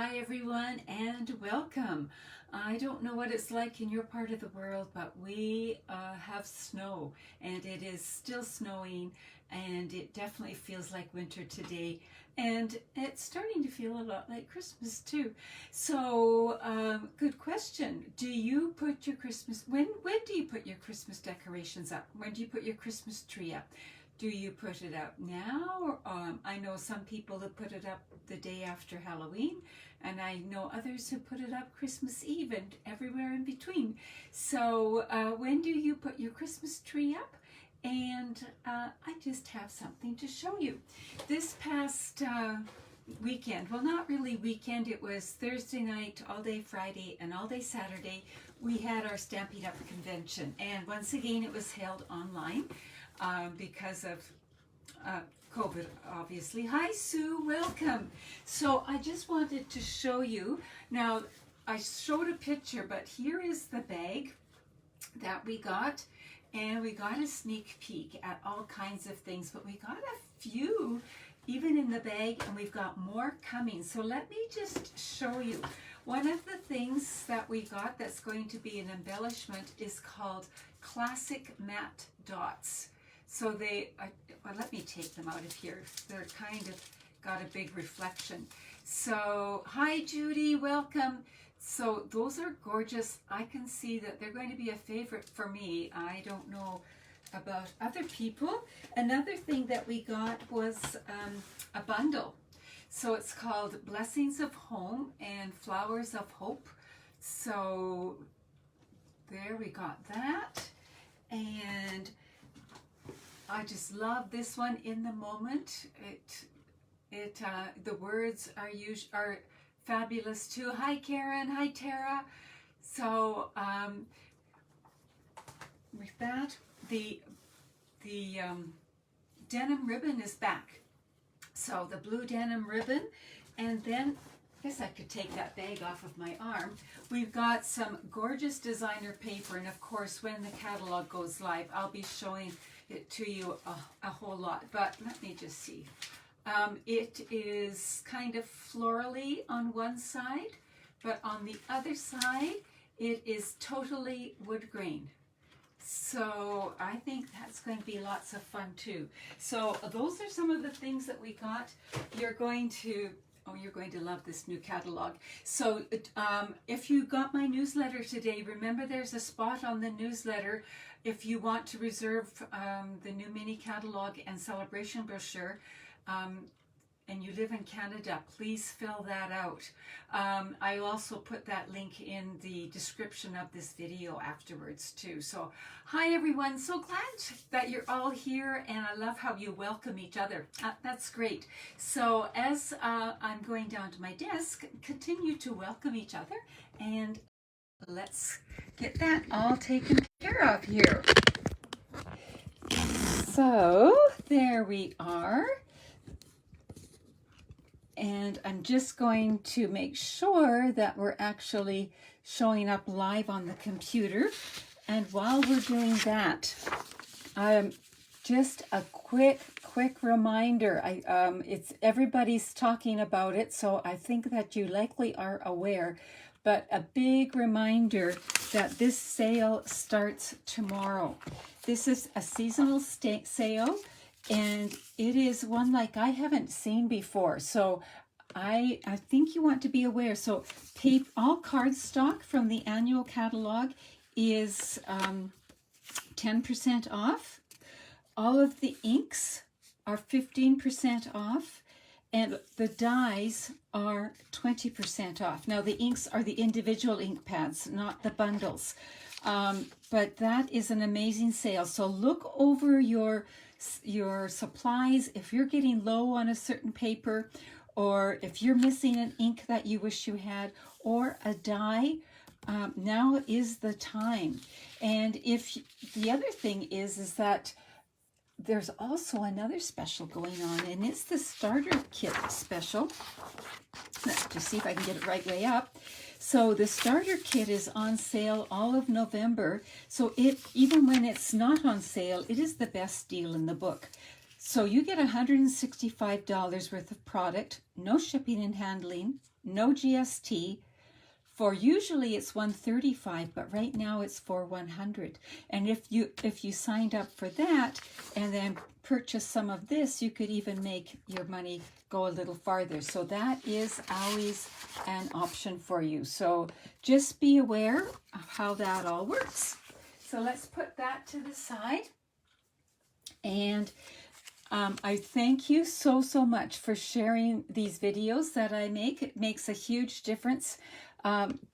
Hi everyone and welcome. I don't know what it's like in your part of the world, but we have snow and it is still snowing and it definitely feels like winter today, and it's starting to feel a lot like Christmas too. So good question. Do you put your Christmas, when do you put your Christmas decorations up? When do you put your Christmas tree up? Do you put it up now? I know some people who put it up the day after Halloween, and I know others who put it up Christmas Eve and everywhere in between. So when do you put your Christmas tree up? And I just have something to show you. This past weekend, well, not really weekend, it was Thursday night, all day Friday, and all day Saturday, we had our Stampede Up convention. And once again, it was held online. Because of COVID, obviously. Hi, Sue, welcome. So I just wanted to show you. Now, I showed a picture, but here is the bag that we got. And we got a sneak peek at all kinds of things, but we got a few even in the bag, and we've got more coming. So let me just show you. One of the things that we got that's going to be an embellishment is called Classic Matte Dots. So well, let me take them out of here. They're kind of got a big reflection. So, hi Judy, welcome. So those are gorgeous. I can see that they're going to be a favorite for me. I don't know about other people. Another thing that we got was a bundle. So it's called Blessings of Home and Flowers of Hope. So there we got that. And I just love this one in the moment. The words are fabulous too. Hi Karen, hi Tara. So with that, the denim ribbon is back. So the blue denim ribbon, and then I guess I could take that bag off of my arm. We've got some gorgeous designer paper, and of course when the catalog goes live, I'll be showing it to you a whole lot. But let me just see. It is kind of florally on one side, but on the other side it is totally wood grain. So I think that's going to be lots of fun too. So those are some of the things that we got. You're going to love this new catalog. So if you got my newsletter today, remember there's a spot on the newsletter if you want to reserve the new mini catalog and celebration brochure, and you live in Canada, please fill that out. I also put that link in the description of this video afterwards too. So hi everyone, so glad that you're all here, and I love how you welcome each other. That's great. So as I'm going down to my desk, continue to welcome each other, and let's get that all taken care of here. So there we are. And I'm just going to make sure that we're actually showing up live on the computer. And while we're doing that, just a quick reminder. It's everybody's talking about it, so I think that you likely are aware. But a big reminder that this sale starts tomorrow. This is a seasonal sale, and it is one like I haven't seen before. So I think you want to be aware. So all cardstock from the annual catalog is 10% off. All of the inks are 15% off. And the dies are 20% off. Now the inks are the individual ink pads, not the bundles. But that is an amazing sale. So look over your supplies. If you're getting low on a certain paper, or if you're missing an ink that you wish you had, or a die, now is the time. And if the other thing is that there's also another special going on, and it's the starter kit special. Let's just see if I can get it right way up. So the starter kit is on sale all of November. So even when it's not on sale, it is the best deal in the book. So you get $165 worth of product, no shipping and handling, no GST. For usually it's $135, but right now it's for $100. And if you signed up for that and then purchase some of this, you could even make your money go a little farther. So that is always an option for you. So just be aware of how that all works. So let's put that to the side. And I thank you so much for sharing these videos that I make. It makes a huge difference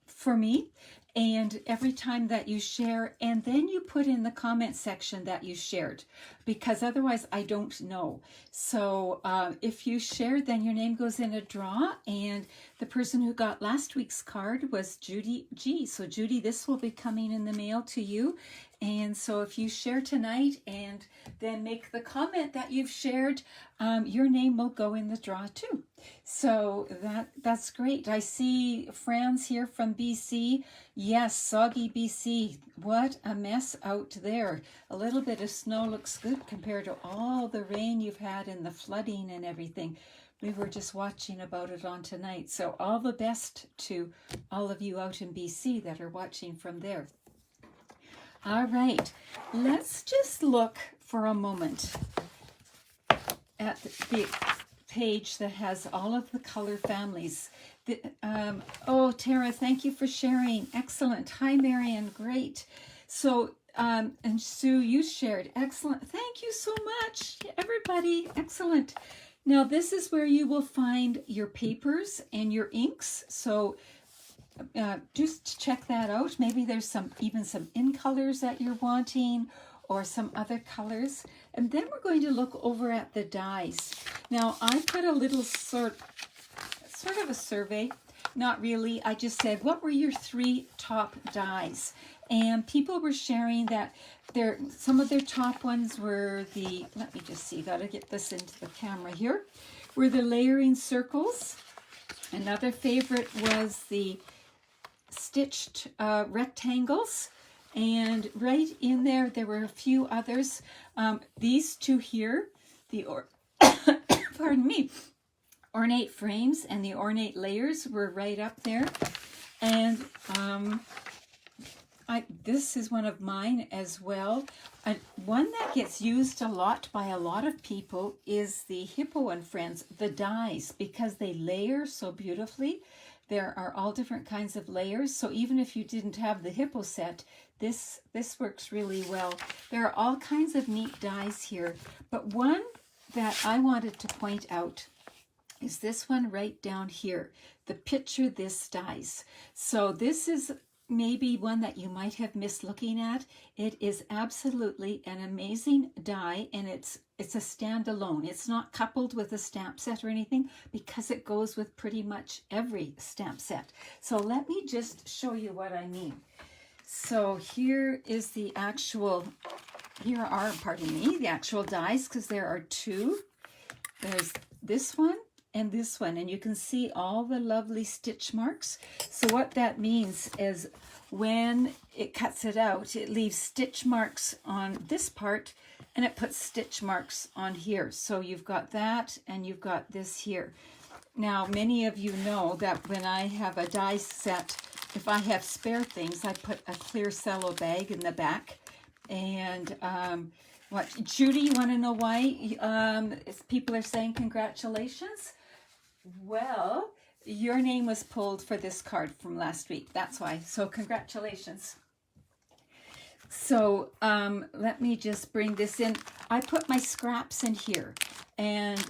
for me. And every time that you share, and then you put in the comment section that you shared, because otherwise I don't know. So if you shared, then your name goes in a draw, and the person who got last week's card was Judy G. So Judy, this will be coming in the mail to you. And so if you share tonight and then make the comment that you've shared, your name will go in the draw too. So that's great. I see Franz here from BC. Yes, soggy BC. What a mess out there. A little bit of snow looks good compared to all the rain you've had and the flooding and everything. We were just watching about it on tonight. So all the best to all of you out in BC that are watching from there. All right, let's just look for a moment at the page that has all of the color families. Oh, Tara, thank you for sharing. Excellent. Hi, Marion. Great. So, and Sue, you shared. Excellent. Thank you so much, everybody. Excellent. Now, this is where you will find your papers and your inks. So, just check that out. Maybe there's even some in colors that you're wanting, or some other colors. And then we're going to look over at the dies. Now I put a little sort of a survey, not really. I just said, what were your 3 top dies? And people were sharing that some of their top ones were let me just see, gotta get this into the camera here, were the layering circles. Another favorite was the stitched rectangles, and right in there were a few others. These 2 here, pardon me, ornate frames and the ornate layers were right up there. And this is one of mine as well. One that gets used a lot by a lot of people is the Hippo and Friends, the dies, because they layer so beautifully. There are all different kinds of layers, so even if you didn't have the Hippo set, this works really well. There are all kinds of neat dies here, but one that I wanted to point out is this one right down here, the Picture This dies. So this is maybe one that you might have missed looking at. It is absolutely an amazing die, and it's a standalone. It's not coupled with a stamp set or anything, because it goes with pretty much every stamp set. So let me just show you what I mean. So here is the actual, the actual dies, because there are 2. There's this one and this one, and you can see all the lovely stitch marks. So what that means is when it cuts it out, it leaves stitch marks on this part, and it puts stitch marks on here. So you've got that, and you've got this here. Now, many of you know that when I have a die set, if I have spare things, I put a clear cello bag in the back. And Judy, you want to know why people are saying congratulations? Well, your name was pulled for this card from last week. That's why. So congratulations. So let me just bring this in. I put my scraps in here, and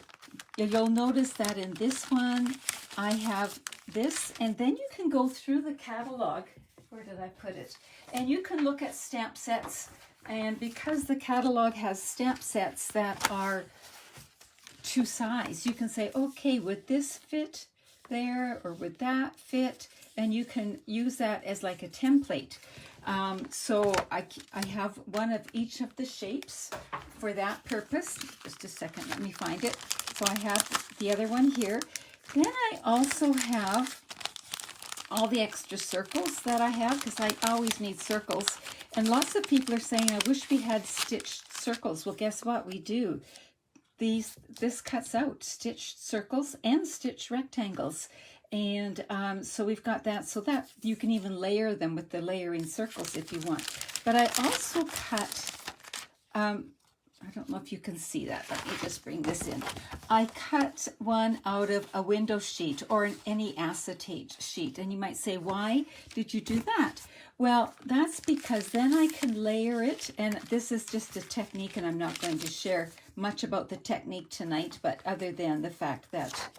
you'll notice that in this one I have this, and then you can go through the catalog. Where did I put it? And you can look at stamp sets, and because the catalog has stamp sets that are to size, you can say, okay, would this fit there, or would that fit? And you can use that as like a template. So I have one of each of the shapes for that purpose. Just a second, let me find it. So I have the other one here. Then I also have all the extra circles that I have, because I always need circles. And lots of people are saying, I wish we had stitched circles. Well, guess what? We do. This cuts out stitched circles and stitched rectangles. And so we've got that, so that you can even layer them with the layering circles if you want. But I also cut, I don't know if you can see that. Let me just bring this in. I cut one out of a window sheet or any acetate sheet. And you might say, why did you do that? Well, that's because then I can layer it. And this is just a technique, and I'm not going to share much about the technique tonight, but other than the fact that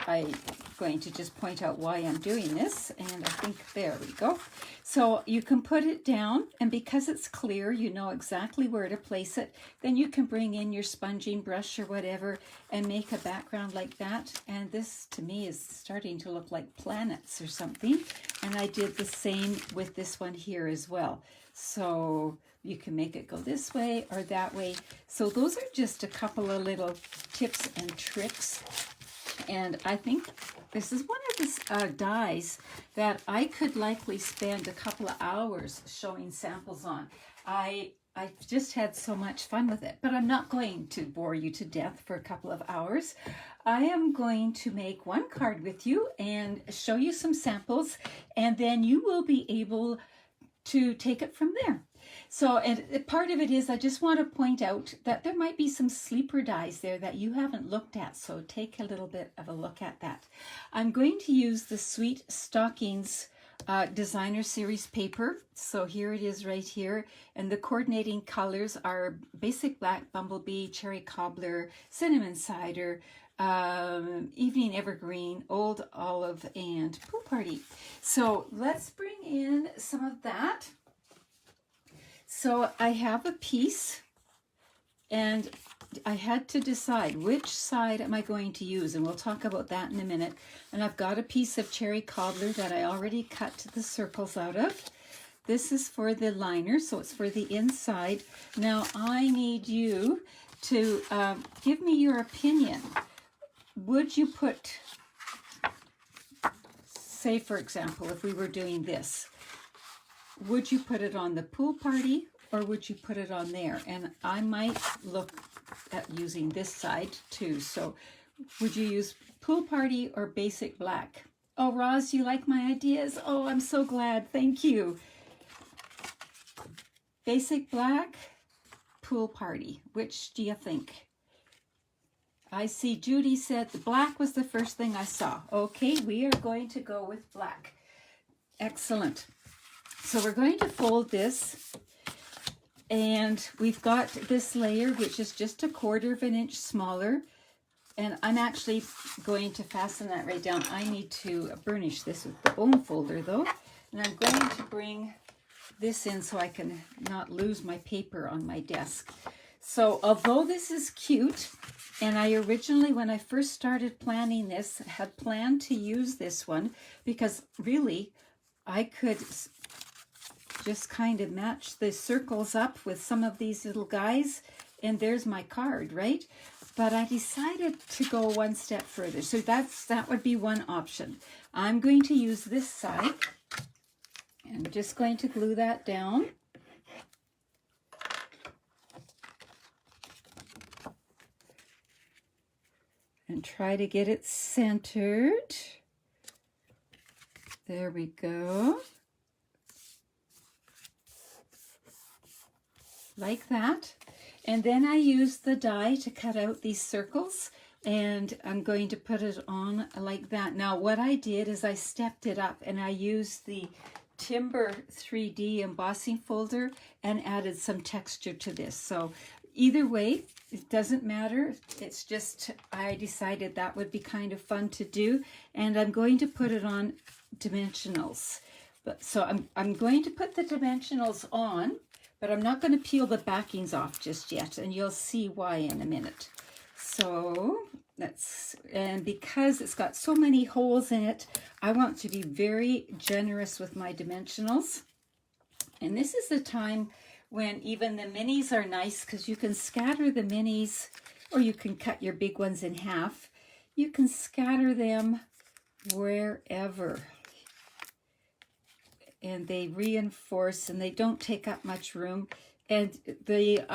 I'm going to just point out why I'm doing this. And I think there we go. So you can put it down, and because it's clear, you know exactly where to place it. Then you can bring in your sponging brush or whatever and make a background like that. And this to me is starting to look like planets or something. And I did the same with this one here as well. So you can make it go this way or that way. So those are just a couple of little tips and tricks. And I think this is one of the dies that I could likely spend a couple of hours showing samples on. I just had so much fun with it, but I'm not going to bore you to death for a couple of hours. I am going to make one card with you and show you some samples, and then you will be able to take it from there. So, and part of it is I just want to point out that there might be some sleeper dies there that you haven't looked at, so take a little bit of a look at that. I'm going to use the Sweet Stockings designer series paper. So here it is right here, and the coordinating colors are Basic Black, Bumblebee, Cherry Cobbler, Cinnamon Cider, Evening Evergreen, Old Olive, and Pool Party. So let's bring in some of that. So I have a piece, and I had to decide which side am I going to use, and we'll talk about that in a minute. And I've got a piece of Cherry Cobbler that I already cut the circles out of. This is for the liner, so it's for the inside. Now I need you to give me your opinion. Would you put, say for example, if we were doing this, would you put it on the pool party or would you put it on there? And I might look at using this side too. So would you use pool party or basic black? Oh, Roz, you like my ideas? Oh, I'm so glad. Thank you. Basic black, pool party. Which do you think? I see Judy said the black was the first thing I saw. Okay, we are going to go with black. Excellent. So we're going to fold this, and we've got this layer, which is just 1/4 of an inch smaller. And I'm actually going to fasten that right down. I need to burnish this with the bone folder though. And I'm going to bring this in so I can not lose my paper on my desk. So although this is cute, and I originally, when I first started planning this, had planned to use this one because really I could just kind of match the circles up with some of these little guys, and there's my card, right? But I decided to go one step further. So that would be one option. I'm going to use this side. I'm just going to glue that down. And try to get it centered. There we go. Like that. And then I use the die to cut out these circles, and I'm going to put it on like that. Now what I did is I stepped it up, and I used the Timber 3D embossing folder and added some texture to this. So either way, it doesn't matter. It's just I decided that would be kind of fun to do, and I'm going to put it on dimensionals. So I'm going to put the dimensionals on, but I'm not going to peel the backings off just yet, and you'll see why in a minute. So and because it's got so many holes in it, I want to be very generous with my dimensionals. And this is the time when even the minis are nice, because you can scatter the minis, or you can cut your big ones in half. You can scatter them wherever. And they reinforce, and they don't take up much room. And the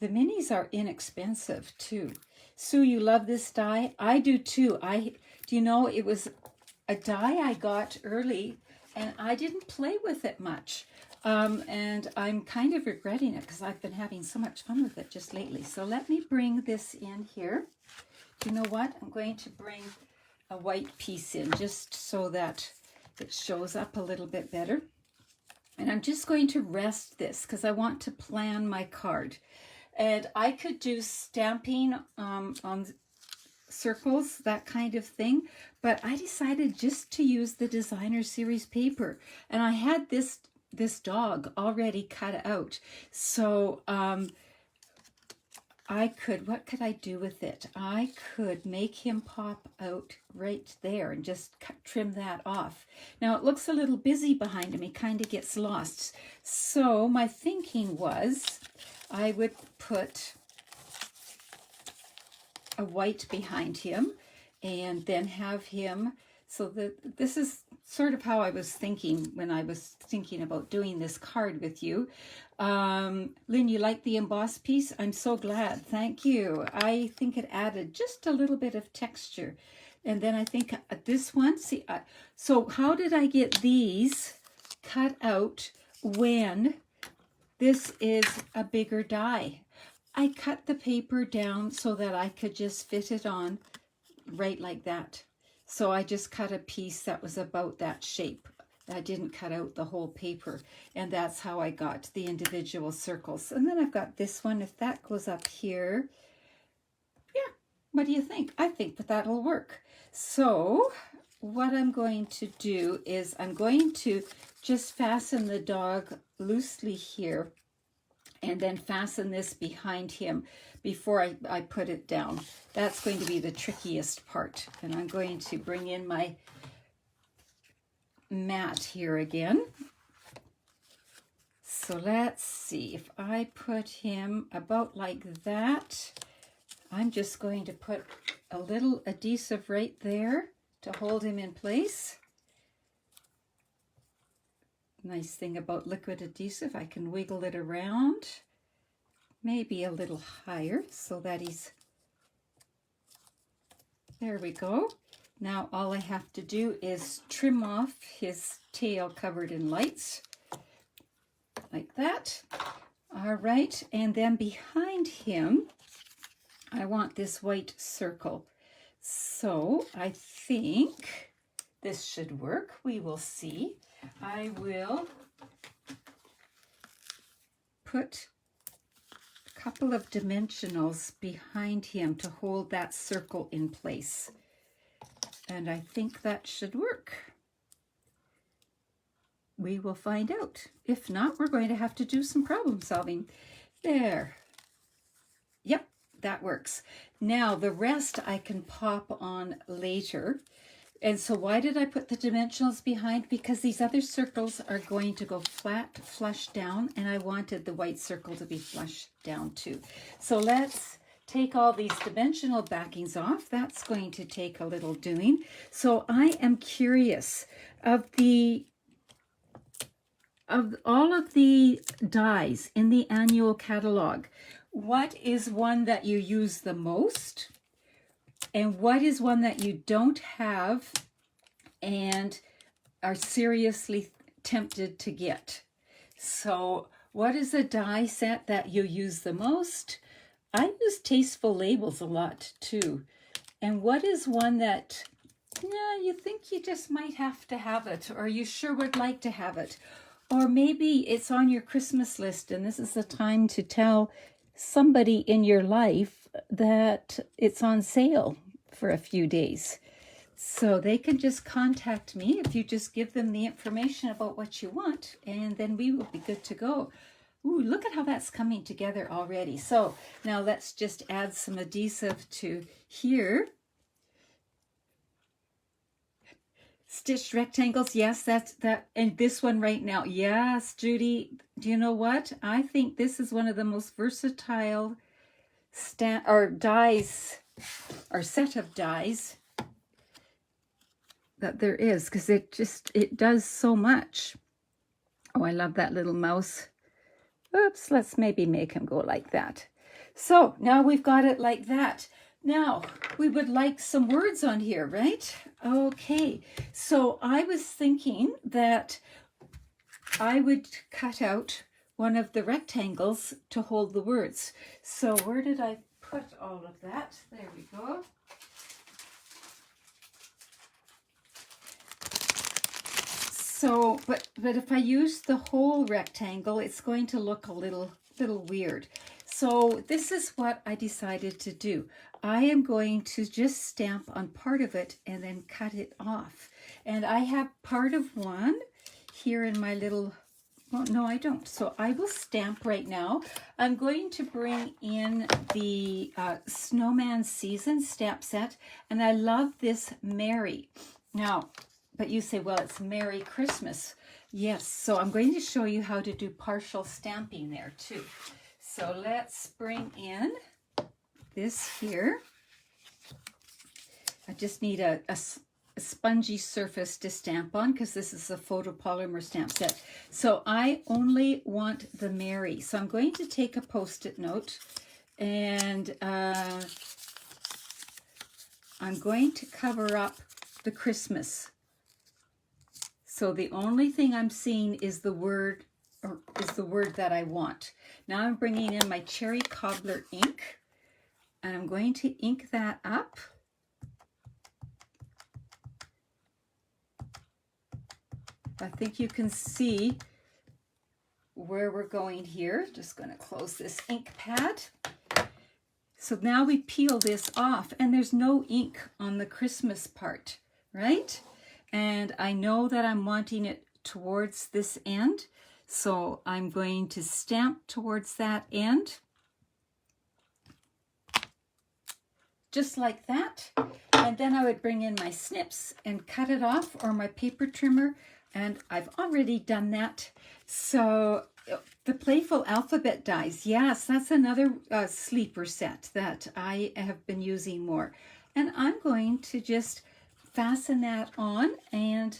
minis are inexpensive too. Sue, you love this die? I do too. Do you know, it was a die I got early and I didn't play with it much. And I'm kind of regretting it because I've been having so much fun with it just lately. So let me bring this in here. Do you know what? I'm going to bring a white piece in just so that it shows up a little bit better. And I'm just going to rest this because I want to plan my card. And I could do stamping on circles, that kind of thing, but I decided just to use the designer series paper. And I had this dog already cut out. So what could I do with it? I could make him pop out right there and just trim that off. Now it looks a little busy behind him. He kind of gets lost. So my thinking was I would put a white behind him and then have him, so that this is sort of how I was thinking when I was thinking about doing this card with you. Lynn, you like the embossed piece? I'm so glad. Thank you. I think it added just a little bit of texture. And then I think this one, see, so how did I get these cut out when this is a bigger die? I cut the paper down so that I could just fit it on right like that. So I just cut a piece that was about that shape. I didn't cut out the whole paper. And that's how I got the individual circles. And then I've got this one. If that goes up here, yeah, what do you think? I think that that'll work. So what I'm going to do is I'm going to just fasten the dog loosely here and then fasten this behind him before I put it down. That's going to be the trickiest part. And I'm going to bring in my mat here again. So let's see, if I put him about like that, I'm just going to put a little adhesive right there to hold him in place. Nice thing about liquid adhesive, I can wiggle it around, maybe a little higher so that he's, there we go. Now all I have to do is trim off his tail covered in lights, like that. All right, and then behind him, I want this white circle. So I think this should work. We will see. I will put a couple of dimensionals behind him to hold that circle in place. And I think that should work. We will find out. If not, we're going to have to do some problem solving. There. Yep, that works. Now the rest I can pop on later. And so why did I put the dimensionals behind? Because these other circles are going to go flat, flush down, and I wanted the white circle to be flush down too. So let's take all these dimensional backings off. That's going to take a little doing. So I am curious, of all of the dies in the annual catalog, what is one that you use the most? And what is one that you don't have and are seriously tempted to get? So what is a die set that you use the most? I use Tasteful Labels a lot too. And what is one that, yeah, you think you just might have to have it, or you sure would like to have it? Or maybe it's on your Christmas list and this is the time to tell somebody in your life that it's on sale for a few days. So they can just contact me if you just give them the information about what you want, and then we will be good to go. Ooh, look at how that's coming together already. So now let's just add some adhesive to here. Stitched rectangles, yes, that's that. And this one right now, yes, Judy, do you know what? I think this is one of the most versatile dies, or set of dies that there is, because it does so much. Oh, I love that little mouse. Oops, let's maybe make him go like that. So now we've got it like that. Now, we would like some words on here, right? Okay, so I was thinking that I would cut out one of the rectangles to hold the words. So where did I put all of that? There we go. So, but if I use the whole rectangle, it's going to look a little weird. So this is what I decided to do. I am going to just stamp on part of it and then cut it off. And I have part of one here in my little, well, no, I don't. So I will stamp right now. I'm going to bring in the Snowman Season stamp set, and I love this Merry. Now, but you say, well, it's Merry Christmas. Yes, so I'm going to show you how to do partial stamping there too. So let's bring in this here. I just need a spongy surface to stamp on because this is a photopolymer stamp set. So I only want the Merry. So I'm going to take a Post-it note and I'm going to cover up the Christmas. So the only thing I'm seeing is the word, or is the word that I want. Now I'm bringing in my Cherry Cobbler ink, and I'm going to ink that up. I think you can see where we're going here. Just going to close this ink pad. So now we peel this off, and there's no ink on the Christmas part, right? And I know that I'm wanting it towards this end, so I'm going to stamp towards that end, just like that. And then I would bring in my snips and cut it off, or my paper trimmer, and I've already done that. So the Playful Alphabet dies, yes, that's another sleeper set that I have been using more. And I'm going to just fasten that on, and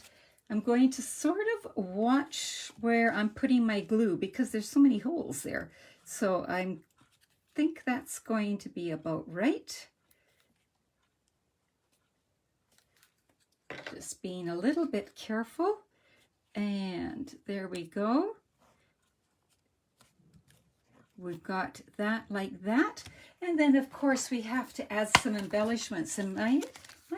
I'm going to sort of watch where I'm putting my glue because there's so many holes there. So I think that's going to be about right. Just being a little bit careful. And there we go. We've got that like that. And then of course we have to add some embellishments. And my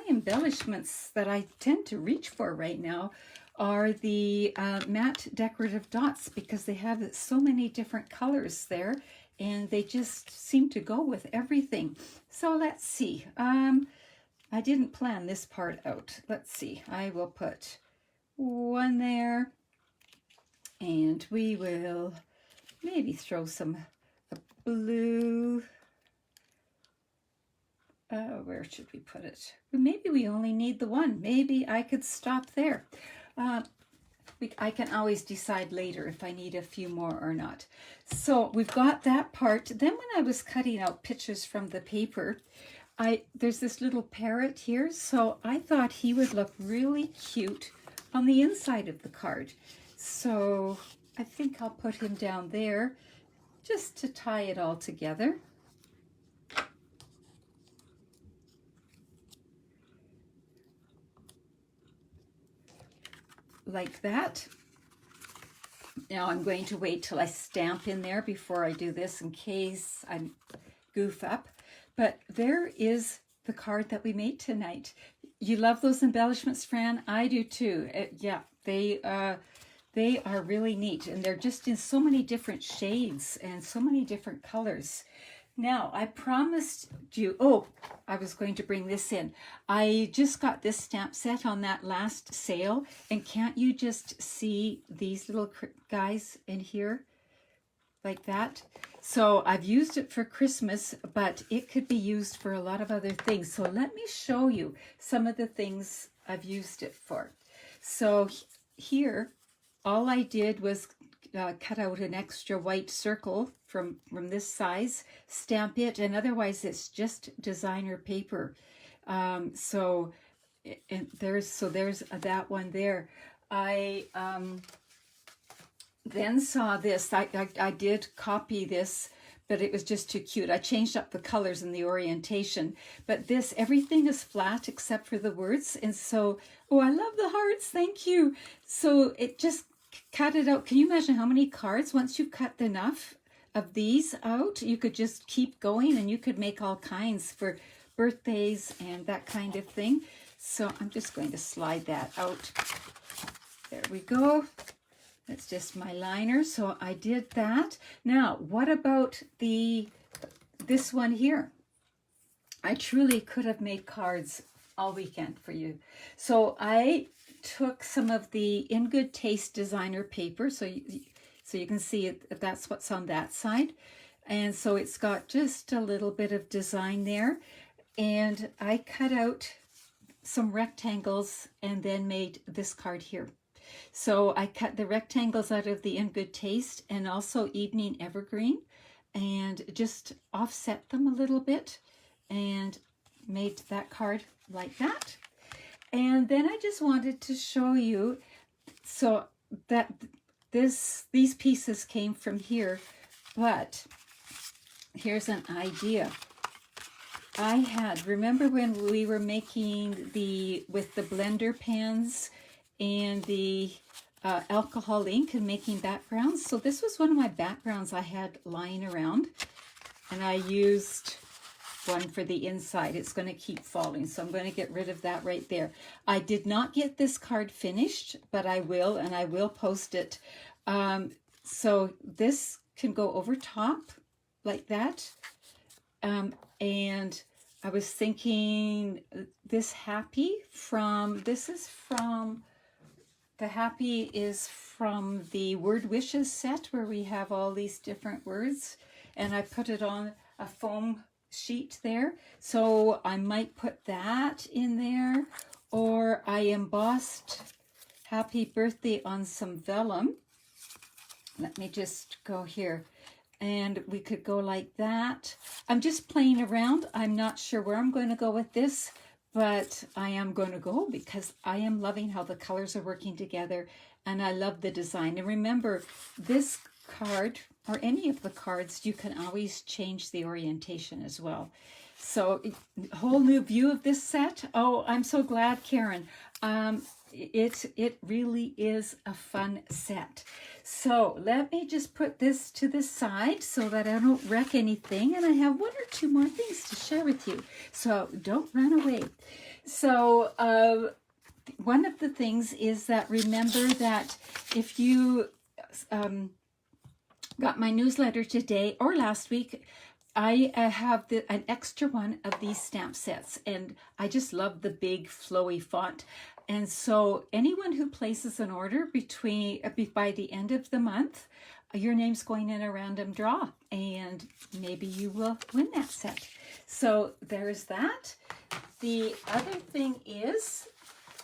embellishments that I tend to reach for right now are the matte decorative dots, because they have so many different colors there and they just seem to go with everything. So let's see. I didn't plan this part out. Let's see. I will put one there, and we will maybe throw some blue. Where should we put it? Maybe we only need the one. Maybe I could stop there. I can always decide later if I need a few more or not. So we've got that part. Then when I was cutting out pictures from the paper, there's this little parrot here, so I thought he would look really cute on the inside of the card. So I think I'll put him down there just to tie it all together. Like that. Now I'm going to wait till I stamp in there before I do this in case I goof up. But there is the card that we made tonight. You love those embellishments, Fran? I do too. Yeah, they are really neat, and they're just in so many different shades and so many different colors. Now, I promised you, oh, I was going to bring this in. I just got this stamp set on that last sale, and can't you just see these little guys in here? Like that. So I've used it for Christmas, but it could be used for a lot of other things. So let me show you some of the things I've used it for. So here, all I did was cut out an extra white circle from this size, stamp it, and otherwise it's just designer paper. So there's that one there. I then saw this. I did copy this, but it was just too cute. I changed up the colors and the orientation, but this, everything is flat except for the words. And so, oh, I love the hearts. Thank you. So it just cut it out. Can you imagine how many cards? Once you've cut enough of these out, you could just keep going, and you could make all kinds for birthdays and that kind of thing. So I'm just going to slide that out. There we go. That's just my liner. So I did that. Now, what about this one here? I truly could have made cards all weekend for you. So I took some of the In Good Taste designer paper. So you can see it, that's what's on that side. And so it's got just a little bit of design there. And I cut out some rectangles and then made this card here. So I cut the rectangles out of the In Good Taste and also Evening Evergreen and just offset them a little bit and made that card like that. And then I just wanted to show you, so that these pieces came from here, but here's an idea. I had, remember when we were making with the blender pans and the alcohol ink and making backgrounds? So this was one of my backgrounds I had lying around, and I used one for the inside. It's going to keep falling, so I'm going to get rid of that right there. I did not get this card finished, but I will, and I will post it. So this can go over top like that. And I was thinking this happy the happy is from the Word Wishes set where we have all these different words, and I put it on a foam sheet there. So I might put that in there, or I embossed happy birthday on some vellum. Let me just go here. And we could go like that. I'm just playing around. I'm not sure where I'm going to go with this, but I am going to go because I am loving how the colors are working together, and I love the design. And remember, this card, or any of the cards, you can always change the orientation as well. So, whole new view of this set. Oh, I'm so glad, Karen. It really is a fun set. So let me just put this to the side so that I don't wreck anything, and I have one or two more things to share with you, so don't run away. So one of the things is that, remember that if you got my newsletter today or last week, I have an extra one of these stamp sets, and I just love the big flowy font. And so anyone who places an order by the end of the month, your name's going in a random draw, and maybe you will win that set. So there's that. The other thing is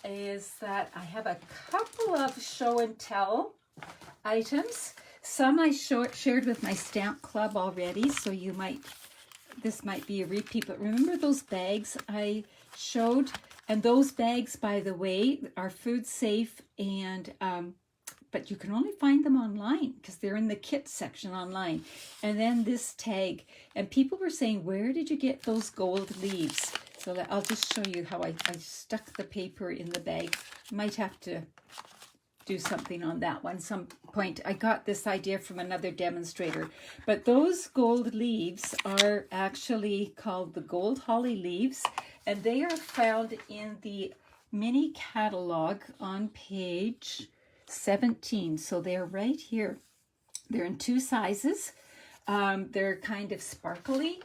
that I have a couple of show and tell items. Some I shared with my stamp club already, so this might be a repeat, but remember those bags I showed? And those bags, by the way, are food safe, and but you can only find them online because they're in the kit section online. And then this tag, and people were saying, where did you get those gold leaves? So I'll just show you how I stuck the paper in the bag. Might have to do something on that one some point. I got this idea from another demonstrator, but those gold leaves are actually called the gold holly leaves, and they are found in the mini catalog on page 17. So they're right here. They're in two sizes. They're kind of sparkly,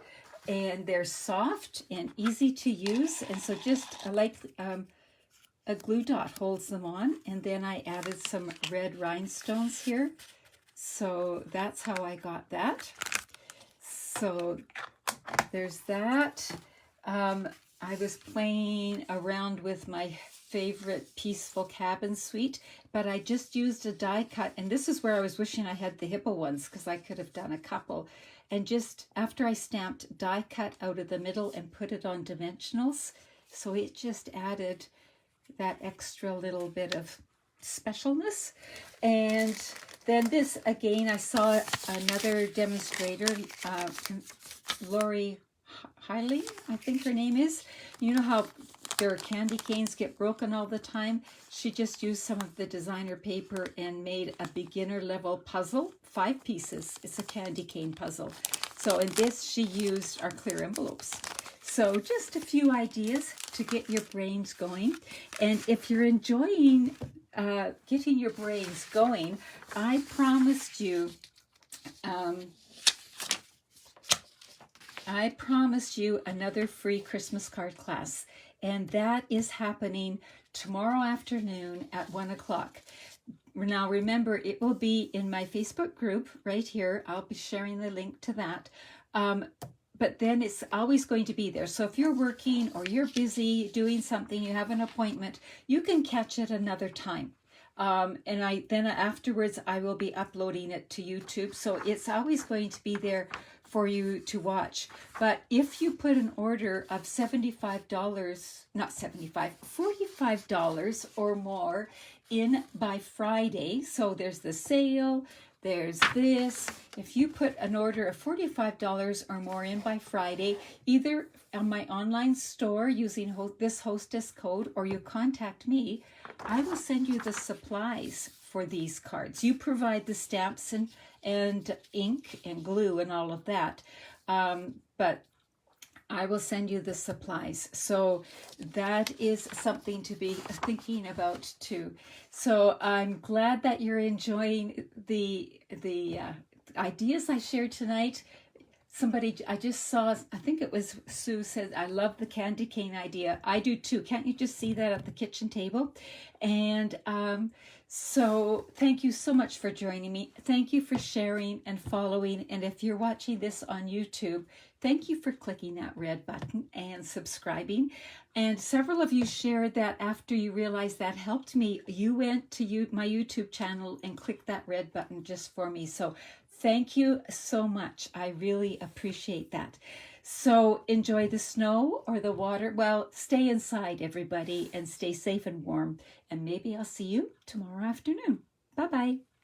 and they're soft and easy to use, and so just like a glue dot holds them on, and then I added some red rhinestones here. So that's how I got that. So there's that. I was playing around with my favorite Peaceful Cabin suite, but I just used a die cut, and this is where I was wishing I had the hippo ones because I could have done a couple. And just after I stamped, die cut out of the middle and put it on dimensionals, so it just added that extra little bit of specialness. And then this, again, I saw another demonstrator, Lori Hiley, I think her name is. You know how their candy canes get broken all the time? She just used some of the designer paper and made a beginner level puzzle, 5 pieces. It's a candy cane puzzle. So in this, she used our clear envelopes. So just a few ideas to get your brains going. And if you're enjoying getting your brains going, I promised you another free Christmas card class, and that is happening tomorrow afternoon at 1 o'clock. Now remember, it will be in my Facebook group right here. I'll be sharing the link to that. But then it's always going to be there. So if you're working or you're busy doing something, you have an appointment, you can catch it another time. And then afterwards, I will be uploading it to YouTube. So it's always going to be there for you to watch. But if you put an order of $45 or more in by Friday, so there's the sale, there's this. If you put an order of $45 or more in by Friday, either on my online store using this hostess code, or you contact me, I will send you the supplies for these cards. You provide the stamps and ink and glue and all of that. But I will send you the supplies. So that is something to be thinking about too. So I'm glad that you're enjoying the ideas I shared tonight. Somebody, I just saw, I think it was Sue, said, I love the candy cane idea. I do too. Can't you just see that at the kitchen table? And so thank you so much for joining me. Thank you for sharing and following. And if you're watching this on YouTube, thank you for clicking that red button and subscribing. And several of you shared that after you realized that helped me, you went to my YouTube channel and clicked that red button just for me. So thank you so much. I really appreciate that. So enjoy the snow or the water. Well, stay inside, everybody, and stay safe and warm. And maybe I'll see you tomorrow afternoon. Bye-bye.